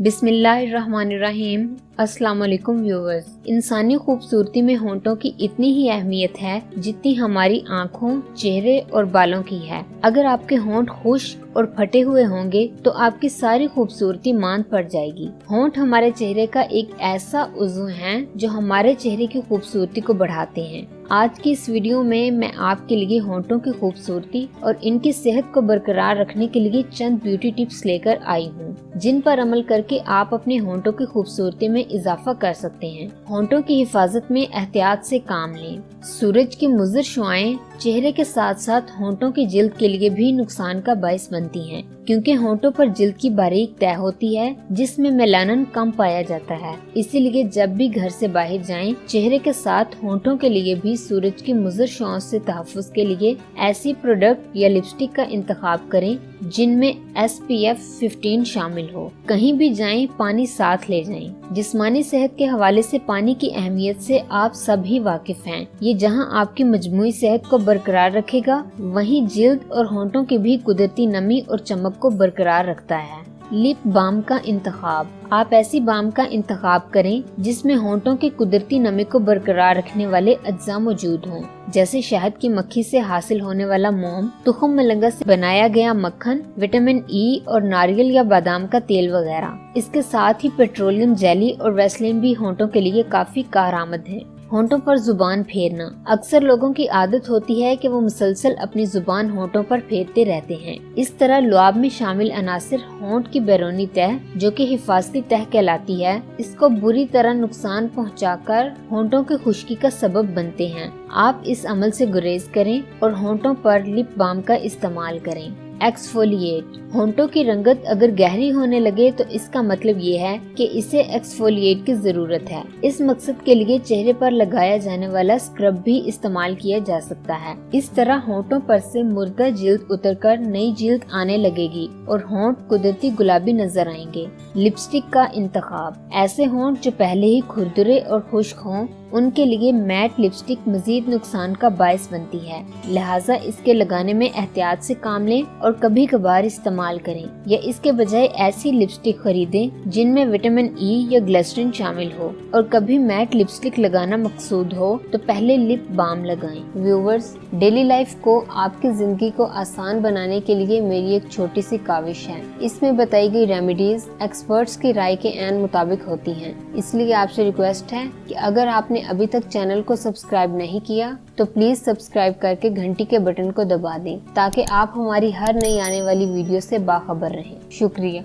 बिस्मिल्लाहिर्रहमानिर्रहीम। अस्सलाम वालेकुम व्यूअर्स। इंसानी खूबसूरती में होंठों की इतनी ही अहमियत है जितनी हमारी आँखों, चेहरे और बालों की है। अगर आपके होंठ खुश्क और फटे हुए होंगे तो आपकी सारी खूबसूरती मांद पड़ जाएगी। होंठ हमारे चेहरे का एक ऐसा उज़्व है जो हमारे चेहरे की खूबसूरती को बढ़ाते हैं। आज की इस वीडियो में मैं आपके लिए होंठों की खूबसूरती और इनकी सेहत को बरकरार रखने के लिए चंद ब्यूटी टिप्स लेकर आई हूँ, जिन पर अमल करके आप अपने होंठों की खूबसूरती में इजाफा कर सकते हैं। होंठों की हिफाजत में एहतियात से काम लें। सूरज की मुज़र शुआएं चेहरे के साथ साथ होंठों की जिल्द के लिए भी नुकसान का बायस बनती हैं, क्योंकि होंठों पर जिल्द की बारीक तह होती है जिसमें मेलानिन कम पाया जाता है। इसीलिए जब भी घर से बाहर जाएं, चेहरे के साथ होंठों के लिए भी सूरज की मुज़र शुआओं से तहफ़्फ़ुज़ के लिए ऐसी प्रोडक्ट या लिपस्टिक का इंतखाब करें जिनमें SPF 15 शामिल हो। कहीं भी जाएं, पानी साथ ले जाएं। जिस्मानी सेहत के हवाले से पानी की अहमियत से आप सभी वाकिफ हैं। ये जहां आपकी मजमूई सेहत को बरकरार रखेगा, वहीं जिल्द और होंठों की भी कुदरती नमी और चमक को बरकरार रखता है। लिप बाम का इंतखाब। आप ऐसी बाम का इंतखाब करें जिसमें होंठों की कुदरती नमी को बरकरार रखने वाले अज्जा मौजूद हों, जैसे शहद की मक्खी से हासिल होने वाला मोम, तुखम मलंगा से बनाया गया मक्खन, विटामिन E और नारियल या बादाम का तेल वगैरह। इसके साथ ही पेट्रोलियम जेली और वैसलीन भी होंठों के लिए काफी कारआमद है। होंठों पर जुबान फेरना। अक्सर लोगों की आदत होती है कि वो मुसलसल अपनी जुबान होंठों पर फेरते रहते हैं। इस तरह लुआब में शामिल अनासिर होंठ की बैरूनी तह, जो कि हिफाजती तह कहलाती है, इसको बुरी तरह नुकसान पहुंचाकर होंठों की खुश्की का सबब बनते हैं। आप इस अमल से गुरेज करें और होंठों पर लिप बाम का इस्तेमाल करें। एक्सफोलिएट। होंठों की रंगत अगर गहरी होने लगे तो इसका मतलब ये है कि इसे एक्सफोलिएट की जरूरत है। इस मकसद के लिए चेहरे पर लगाया जाने वाला स्क्रब भी इस्तेमाल किया जा सकता है। इस तरह होंठों पर से मुर्दा जिल्द उतरकर नई जिल्द आने लगेगी और होंठ कुदरती गुलाबी नजर आएंगे। लिपस्टिक का इंतखाब। ऐसे होंठ जो पहले ही खुरदुरे और खुश्क हों, उनके लिए मैट लिपस्टिक मजीद नुकसान का बायस बनती है। लिहाजा इसके लगाने में एहतियात से काम लें और कभी कभार इस्तेमाल करें, या इसके बजाय ऐसी लिपस्टिक खरीदें जिनमें विटामिन E या ग्लिसरीन शामिल हो। और कभी मैट लिपस्टिक लगाना मकसूद हो तो पहले लिप बाम लगाएं। व्यूवर्स, डेली लाइफ को, आपकी जिंदगी को आसान बनाने के लिए मेरी एक छोटी सी काविश है। इसमें बताई गई रेमेडीज एक्सपर्ट्स की राय के ऐन मुताबिक होती हैं। इसलिए आपसे रिक्वेस्ट है कि अगर आपने अभी तक चैनल को सब्सक्राइब नहीं किया तो प्लीज सब्सक्राइब करके घंटी के बटन को दबा दें, ताकि आप हमारी हर नई आने वाली वीडियो से बाखबर रहें। शुक्रिया।